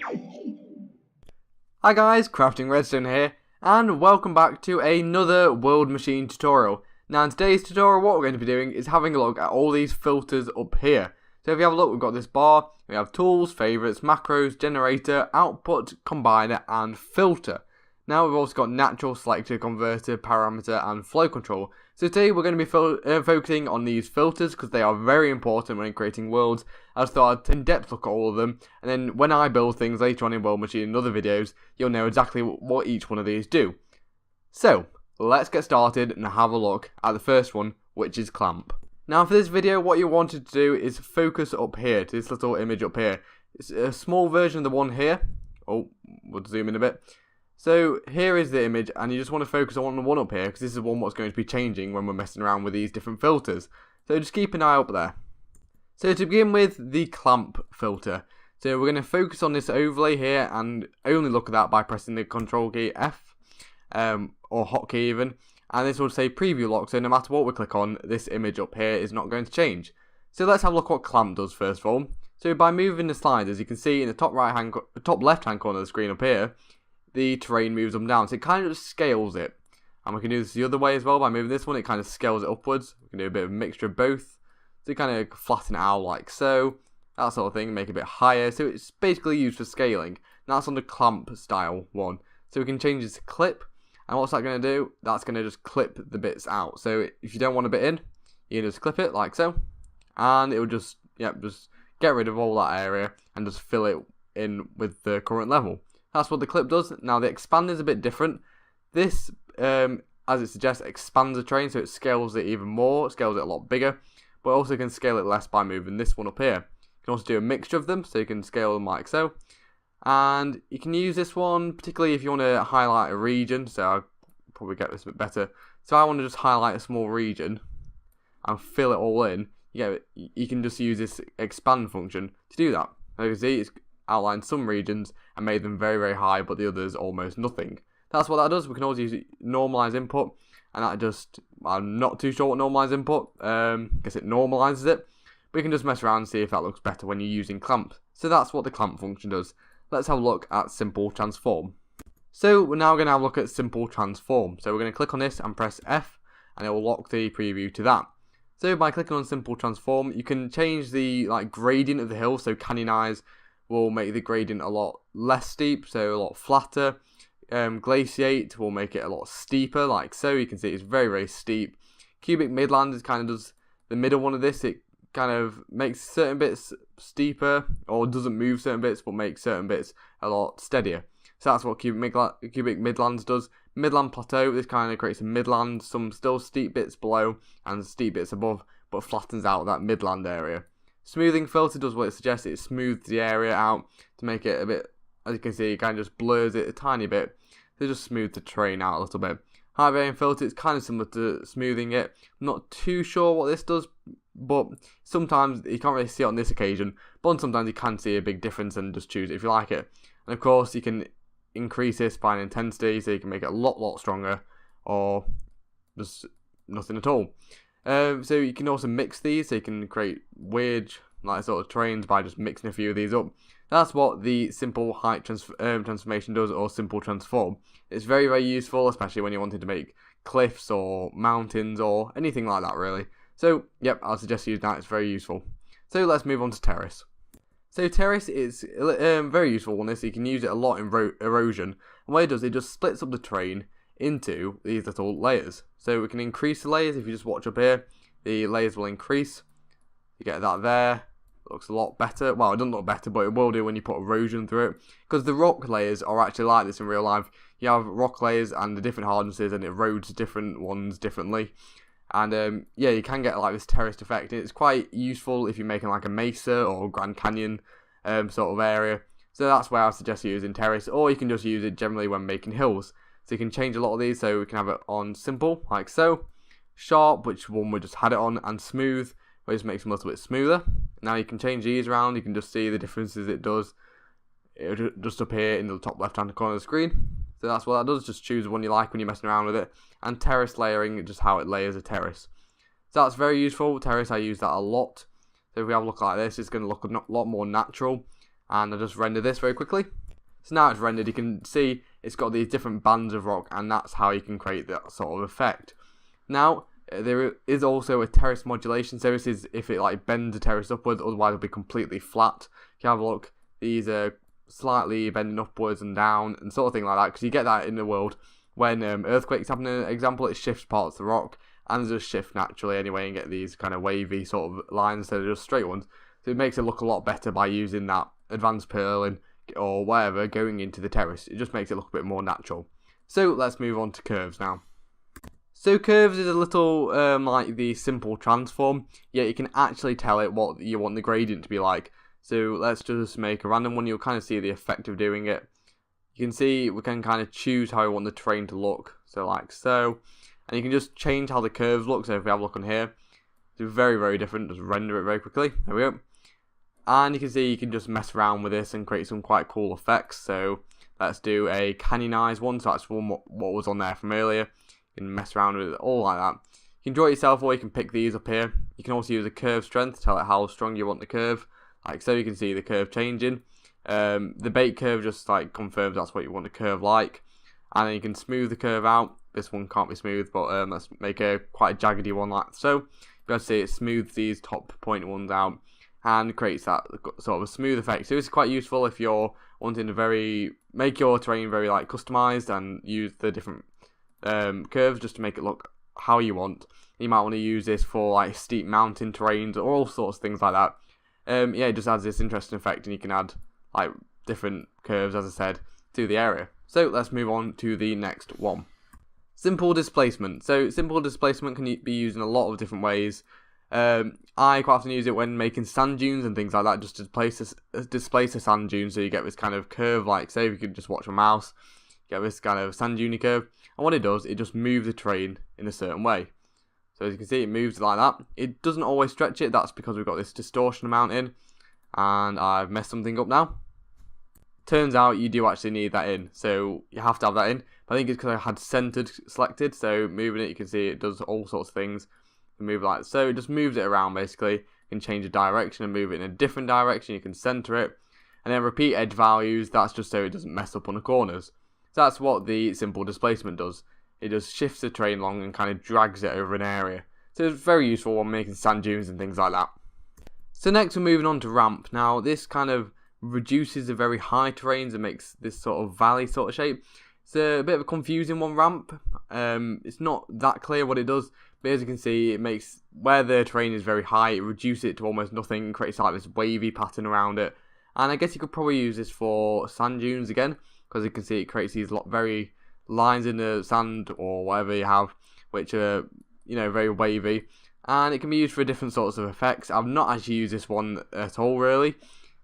Hi guys, Crafting Redstone here, and welcome back to another World Machine tutorial. Now in today's tutorial what we're going to be doing is having a look at all these filters up here. So if you have a look, we've got this bar, we have tools, favorites, macros, generator, output, combiner and filter. Now we've also got natural, selector, converter, parameter and flow control. So today we're going to be focusing on these filters because they are very important when creating worlds. I just thought I'd in-depth look at all of them, and then when I build things later on in World Machine and other videos, you'll know exactly what each one of these do. So let's get started and have a look at the first one, which is clamp. Now for this video what you wanted to do is focus up here to this little image up here. It's a small version of the one here. Oh, we'll zoom in a bit. So here is the image, and you just want to focus on the one up here because this is one what's going to be changing when we're messing around with these different filters. So just keep an eye up there. So to begin with, the clamp filter. So we're going to focus on this overlay here and only look at that by pressing the control key F or hotkey even. And this will say preview lock, so no matter what we click on, this image up here is not going to change. So let's have a look what clamp does first of all. So by moving the sliders, you can see in the top left hand corner of the screen up here, the terrain moves up and down, so it kind of just scales it. And we can do this the other way as well. By moving this one, it kind of scales it upwards. We can do a bit of a mixture of both, so you kind of flatten it out like so, that sort of thing, make it a bit higher. So it's basically used for scaling. And that's on the clamp style one. So we can change this to clip, and what's that going to do? That's going to just clip the bits out. So if you don't want a bit in, you can just clip it like so, and it will just get rid of all that area and just fill it in with the current level. That's what the clip does. Now the expand is a bit different. This, as it suggests, expands the terrain, so it scales it even more, scales it a lot bigger, but also can scale it less by moving this one up here. You can also do a mixture of them, so you can scale them like so. And you can use this one, particularly if you want to highlight a region, so I'll probably get this a bit better. So I want to just highlight a small region and fill it all in. You can just use this expand function to do that. As you can see, it's outlined some regions and made them very, very high, but the others almost nothing. That's what that does. We can also use normalize input, and that just, I'm not too sure what normalize input, guess it normalizes it. We can just mess around and see if that looks better when you're using clamp. So that's what the clamp function does. Let's have a look at simple transform. So we're now going to have a look at simple transform. So we're going to click on this and press F, and it will lock the preview to that. So by clicking on simple transform, you can change the gradient of the hill. So canyon eyes will make the gradient a lot less steep, so a lot flatter. Glaciate will make it a lot steeper, like so. You can see it's very, very steep. Cubic midland is kind of does the middle one of this. It kind of makes certain bits steeper, or doesn't move certain bits, but makes certain bits a lot steadier. So that's what cubic midlands does. Midland plateau, this kind of creates a midland, some still steep bits below and steep bits above, but flattens out that midland area. Smoothing filter does what it suggests. It smooths the area out to make it a bit, as you can see, it kind of just blurs it a tiny bit to just smooth the terrain out a little bit. High variance filter is kind of similar to smoothing it. I'm not too sure what this does, but sometimes you can't really see it on this occasion, but sometimes you can see a big difference and just choose it if you like it. And of course you can increase this by an intensity, so you can make it a lot stronger, or just nothing at all. So you can also mix these, so you can create weird sort of terrains by just mixing a few of these up. That's what the simple height transformation does, or simple transform. It's very, very useful, especially when you're wanting to make cliffs or mountains or anything like that really. So yep, I'll suggest you use that, it's very useful. So let's move on to terrace. So terrace is very useful on this. You can use it a lot in erosion, and what it does, it just splits up the terrain into these little layers. So we can increase the layers. If you just watch up here, the layers will increase. You get that there. It looks a lot better. Well, it doesn't look better, but it will do when you put erosion through it, because the rock layers are actually like this in real life. You have rock layers and the different hardnesses, and it erodes different ones differently. And yeah, you can get this terraced effect. It's quite useful if you're making a mesa or Grand Canyon sort of area. So that's where I suggest using terrace, or you can just use it generally when making hills. So you can change a lot of these, so we can have it on simple, like so. Sharp, which one we just had it on, and smooth, which just makes them a little bit smoother. Now you can change these around, you can just see the differences it does. It'll just appear in the top left hand corner of the screen. So that's what that does, just choose one you like when you're messing around with it. And terrace layering, just how it layers a terrace. So that's very useful. Terrace, I use that a lot. So if we have a look like this, it's going to look a lot more natural. and I'll just render this very quickly. So now it's rendered, you can see it's got these different bands of rock, and that's how you can create that sort of effect. Now, there is also a terrace modulation, so this is if it like bends the terrace upwards, otherwise it'll be completely flat. If you have a look, these are slightly bending upwards and down and sort of thing like that, because you get that in the world when earthquakes happen. An example, it shifts parts of the rock, and just shift naturally anyway, and get these kind of wavy sort of lines instead of just straight ones. So it makes it look a lot better by using that advanced purling or whatever going into the terrace. It just makes it look a bit more natural. So let's move on to curves now. So curves is a little like the simple transform, yet you can actually tell it what you want the gradient to be like. So let's just make a random one. You'll kind of see the effect of doing it. You can see we can kind of choose how we want the terrain to look. So like so. And you can just change how the curves look. So if we have a look on here, it's very, very different. Just render it very quickly. There we go. And you can see you can just mess around with this and create some quite cool effects. So let's do a canyonized one. So that's one what was on there from earlier. You can mess around with it all like that. You can draw it yourself, or you can pick these up here. You can also use a curve strength to tell it how strong you want the curve. Like so, you can see the curve changing. The bait curve just like confirms that's what you want the curve like. And then you can smooth the curve out. This one can't be smooth, but let's make a quite a jaggedy one like so. You can see it smooths these top point ones out and creates that sort of a smooth effect. So this is quite useful if you're wanting to make your terrain very like customized and use the different curves just to make it look how you want. You might want to use this for like steep mountain terrains or all sorts of things like that. Yeah, it just adds this interesting effect, and you can add like different curves, as I said, to the area. So let's move on to the next one. Simple displacement. So simple displacement can be used in a lot of different ways. I quite often use it when making sand dunes and things like that, just to displace a sand dune, so you get this kind of curve. Like say if you could just watch a mouse, get this kind of sand dune curve, and what it does, it just moves the terrain in a certain way. So as you can see, it moves like that. It doesn't always stretch it. That's because we've got this distortion amount in, and I've messed something up now. Turns out you do actually need that in, so you have to have that in. But I think it's because I had centered selected, so moving it, you can see it does all sorts of things. Move like so, it just moves it around basically. You can change the direction and move it in a different direction. You can center it, and then repeat edge values. That's just so it doesn't mess up on the corners. So that's what the simple displacement does. It just shifts the terrain along and kind of drags it over an area. So it's very useful when making sand dunes and things like that. So next we're moving on to ramp. Now this kind of reduces the very high terrains and makes this sort of valley sort of shape. It's a bit of a confusing one, ramp. It's not that clear what it does, but as you can see, it makes where the terrain is very high, it reduces it to almost nothing and creates like this wavy pattern around it. And I guess you could probably use this for sand dunes again, because you can see it creates these very lines in the sand or whatever you have, which are very wavy, and it can be used for different sorts of effects. I've not actually used this one at all really.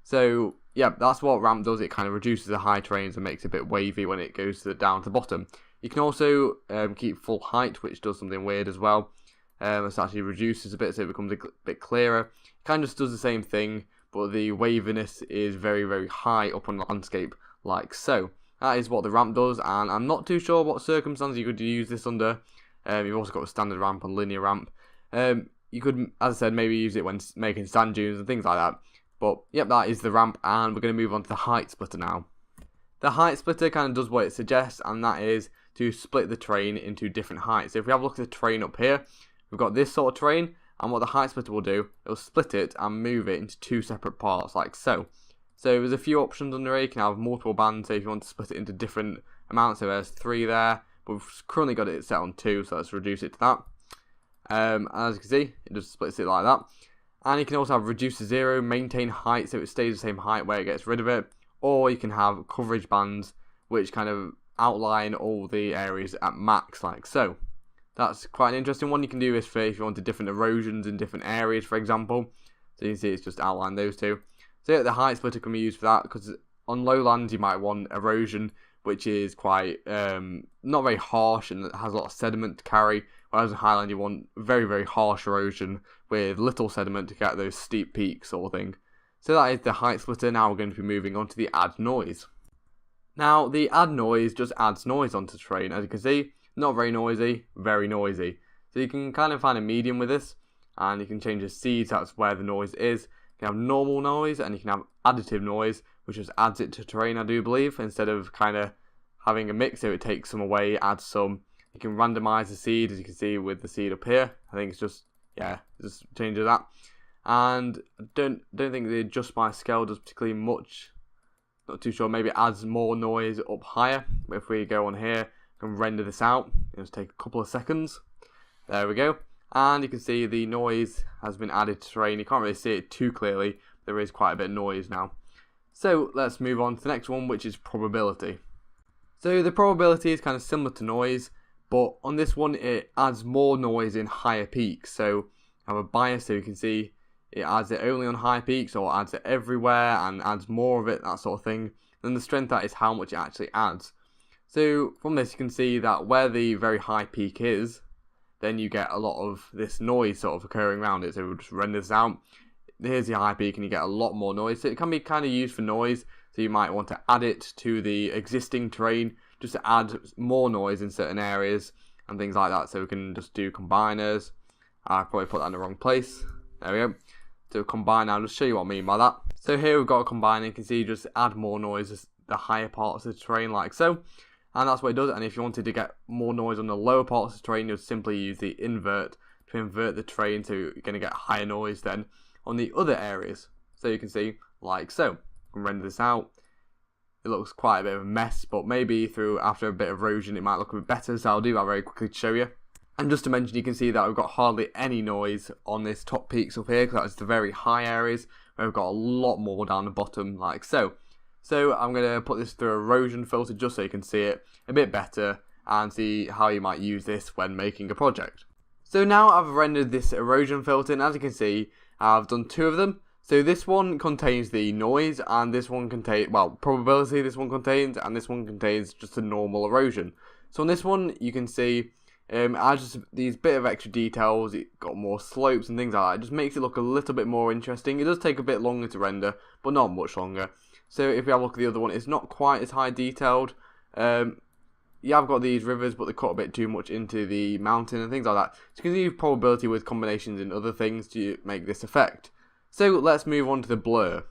So yeah, that's what ramp does. It kind of reduces the high terrains and makes it a bit wavy when it goes down to the bottom. You can also keep full height, which does something weird as well. This actually reduces a bit, so it becomes a bit clearer. It kind of just does the same thing, but the waviness is very, very high up on the landscape, like so. That is what the ramp does, and I'm not too sure what circumstances you could use this under. You've also got a standard ramp and linear ramp. You could, as I said, maybe use it when making sand dunes and things like that. But yep, that is the ramp, and we're going to move on to the height splitter now. The height splitter kind of does what it suggests, and that is to split the terrain into different heights. So if we have a look at the terrain up here, we've got this sort of terrain, and what the height splitter will do, it will split it and move it into two separate parts, like so. So there's a few options under here. You can have multiple bands, so if you want to split it into different amounts, so there's 3 there, but we've currently got it set on 2, so let's reduce it to that. As you can see, it just splits it like that. And you can also have reduce to 0, maintain height, so it stays the same height where it gets rid of it. Or you can have coverage bands, which kind of outline all the areas at max, like so. That's quite an interesting one. You can do this for if you wanted different erosions in different areas, for example. So you can see it's just outlined those two. So yeah, the height splitter can be used for that, because on lowlands you might want erosion, which is quite not very harsh and has a lot of sediment to carry, whereas in highland you want very, very harsh erosion with little sediment to get those steep peaks sort of thing. So that is the height splitter. Now we're going to be moving on to the add noise. Now the add noise just adds noise onto the terrain. As you can see, not very noisy, very noisy. So you can kind of find a medium with this, and you can change the seeds, that's where the noise is. You can have normal noise and you can have additive noise, which just adds it to terrain, I do believe, instead of kind of having a mix. So it takes some away, adds some. You can randomize the seed, as you can see with the seed up here. I think it's just, yeah, just changes that. And I don't think the adjust by scale does particularly much. Not too sure. Maybe it adds more noise up higher. But if we go on here, we can render this out. It'll just take a couple of seconds. There we go. And you can see the noise has been added to terrain. You can't really see it too clearly. There is quite a bit of noise now. So let's move on to the next one, which is probability. So the probability is kind of similar to noise, but on this one it adds more noise in higher peaks. So I have a bias, so you can see it adds it only on high peaks, or adds it everywhere and adds more of it, that sort of thing. Then the strength, that is how much it actually adds. So from this you can see that where the very high peak is, then you get a lot of this noise sort of occurring around it. So we'll just render this out. Here's the high peak and you get a lot more noise. So it can be kind of used for noise. So you might want to add it to the existing terrain just to add more noise in certain areas and things like that. So we can just do combiners. I probably put that in the wrong place. There we go. So combine, I'll just show you what I mean by that. So here we've got a combiner. You can see just add more noise as the higher parts of the terrain, like so. And that's what it does. And if you wanted to get more noise on the lower parts of the terrain, you'll simply use the invert to invert the terrain, so you're going to get higher noise then on the other areas. So you can see, like so. I can render this out. It looks quite a bit of a mess, but maybe after a bit of erosion it might look a bit better, so I'll do that very quickly to show you. And just to mention, you can see that we've got hardly any noise on this top peaks up here, because that's the very high areas, where we've got a lot more down the bottom, like so. So I'm going to put this through erosion filter just so you can see it a bit better and see how you might use this when making a project. So now I've rendered this erosion filter, and as you can see, I've done two of them. So this one contains the noise, and this one contains, well, probability this one contains, and this one contains just a normal erosion. So on this one, you can see it adds just these bit of extra details. It got more slopes and things like that. It just makes it look a little bit more interesting. It does take a bit longer to render, but not much longer. So if we have a look at the other one, it's not quite as high detailed. Yeah, I've got these rivers, but they cut a bit too much into the mountain and things like that. So you can use probability with combinations and other things to make this effect. So let's move on to the blur.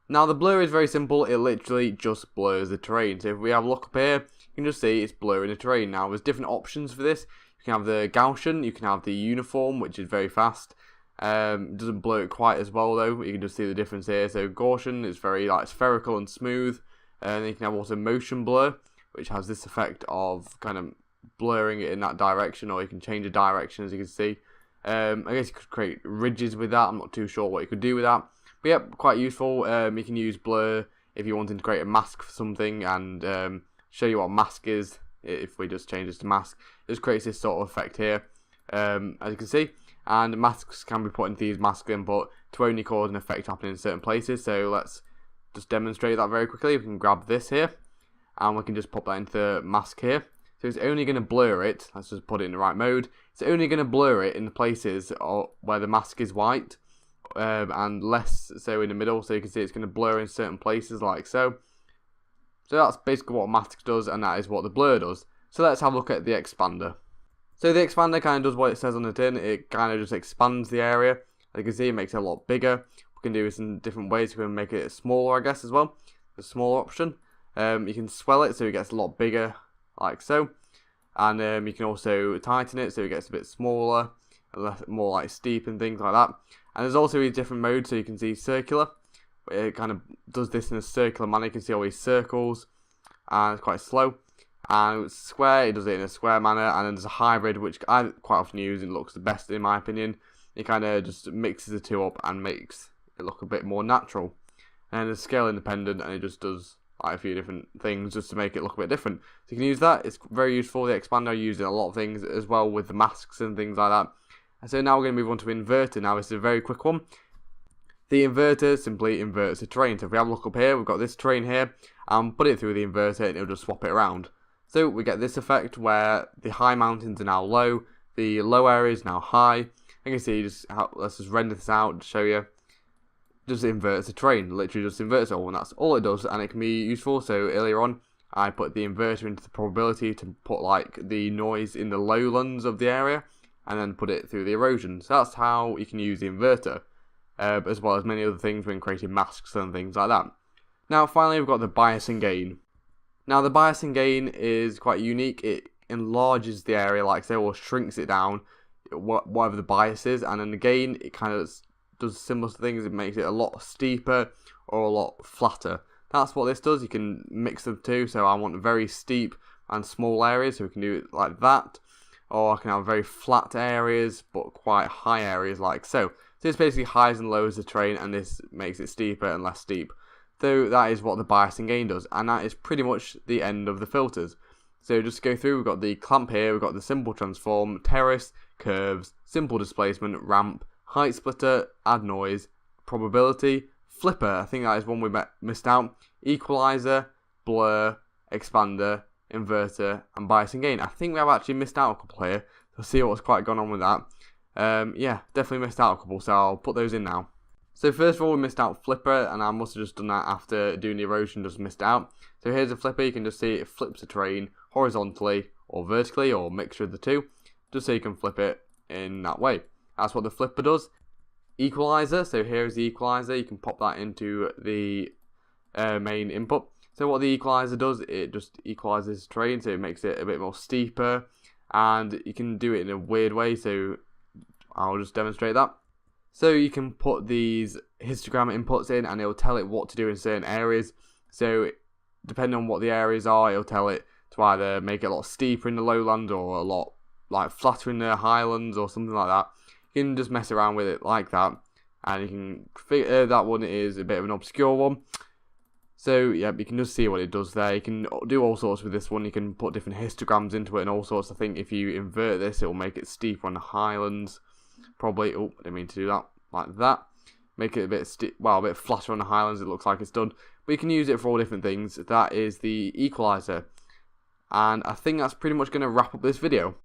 Now the blur is very simple. It literally just blurs the terrain. So if we have a look up here, you can just see it's blurring the terrain. Now there's different options for this. You can have the Gaussian, you can have the uniform, which is very fast. It doesn't blur it quite as well though. You can just see the difference here. So Gaussian is very like spherical and smooth. And then you can have also motion blur, which has this effect of kind of blurring it in that direction, or you can change the direction, as you can see. I guess you could create ridges with that. I'm not too sure what you could do with that. But yeah, quite useful. You can use blur if you wanted to create a mask for something, and show you what mask is. If we just change this to mask, it just creates this sort of effect here, as you can see. And masks can be put into these mask input to only cause an effect happening in certain places. So let's just demonstrate that very quickly. We can grab this here, and we can just pop that into the mask here. So it's only going to blur it. Let's just put it in the right mode. It's only going to blur it in the places where the mask is white, and less so in the middle. So you can see it's going to blur in certain places, like so. So that's basically what mask does, and that is what the blur does. So let's have a look at the expander. So the expander kind of does what it says on the tin. It kind of just expands the area. As you can see, it makes it a lot bigger. We can do this in different ways. We can make it smaller, I guess, as well. The smaller option. You can swell it so it gets a lot bigger, like so. And you can also tighten it so it gets a bit smaller, more like steep and things like that. And there's also these different modes. So you can see circular. It kind of does this in a circular manner. You can see all these circles, and it's quite slow. And square, it does it in a square manner. And then there's a hybrid, which I quite often use and looks the best in my opinion. It kind of just mixes the two up and makes it look a bit more natural. And it's scale independent, and it just does like a few different things just to make it look a bit different. So you can use that. It's very useful. The expander I use in a lot of things as well, with the masks and things like that. And so now we're going to move on to inverter. Now this is a very quick one. The inverter simply inverts the terrain. So if we have a look up here, we've got this terrain here, and put it through the inverter and it'll just swap it around. So we get this effect where the high mountains are now low, the low area is now high. You can see, let's just render this out to show you. Just inverts the terrain, literally just inverts it all, and that's all it does, and it can be useful. So earlier on, I put the inverter into the probability to put like the noise in the lowlands of the area, and then put it through the erosion. So that's how you can use the inverter, as well as many other things when creating masks and things like that. Now finally we've got the bias and gain. Now the bias and gain is quite unique. It enlarges the area, like say, or shrinks it down, whatever the bias is, and then the gain, it kind of does similar things. It makes it a lot steeper or a lot flatter. That's what this does. You can mix them two, so I want very steep and small areas, so we can do it like that, or I can have very flat areas but quite high areas like so. So this basically highs and lowers the terrain, and this makes it steeper and less steep. So that is what the bias and gain does, and that is pretty much the end of the filters. So just to go through, we've got the clamp here, we've got the simple transform, terrace, curves, simple displacement, ramp, height splitter, add noise, probability, flipper, I think that is one we missed out, equalizer, blur, expander, inverter, and bias and gain. I think we have actually missed out a couple here, so see what's quite gone on with that. Yeah, definitely missed out a couple, so I'll put those in now. So first of all, we missed out flipper, and I must have just done that after doing the erosion, just missed out. So here's a flipper. You can just see it flips the terrain horizontally or vertically, or a mixture of the two, just so you can flip it in that way. That's what the flipper does. Equalizer, so here is the equalizer. You can pop that into the main input. So what the equalizer does, it just equalizes terrain, so it makes it a bit more steeper, and you can do it in a weird way, so I'll just demonstrate that. So you can put these histogram inputs in, and it'll tell it what to do in certain areas. So depending on what the areas are, it'll tell it to either make it a lot steeper in the lowland or a lot like flatter in the highlands or something like that. You can just mess around with it like that, and you can figure that one is a bit of an obscure one. So yeah, you can just see what it does there. You can do all sorts with this one. You can put different histograms into it and all sorts. I think if you invert this, it will make it steeper on the highlands. Probably, oh, I didn't mean to do that, like that. Make it a bit a bit flatter on the highlands, it looks like it's done. But you can use it for all different things. That is the equalizer. And I think that's pretty much going to wrap up this video.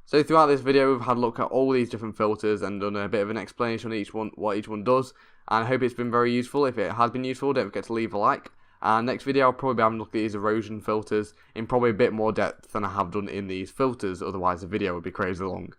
So throughout this video, we've had a look at all these different filters and done a bit of an explanation on each one, what each one does. And I hope it's been very useful. If it has been useful, don't forget to leave a like. And next video, I'll probably be having a look at these erosion filters in probably a bit more depth than I have done in these filters. Otherwise, the video would be crazy long.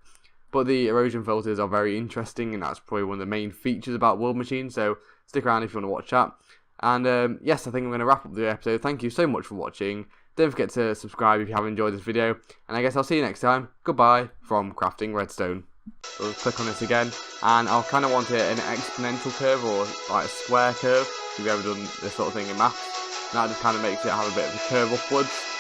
But the erosion filters are very interesting, and that's probably one of the main features about World Machine, so stick around if you want to watch that. And yes, I think I'm going to wrap up the episode. Thank you so much for watching. Don't forget to subscribe if you have enjoyed this video, and I guess I'll see you next time. Goodbye from Crafting Redstone. So click on this again, and I'll kind of want it an exponential curve or like a square curve, if you've ever done this sort of thing in maths. That just kind of makes it have a bit of a curve upwards.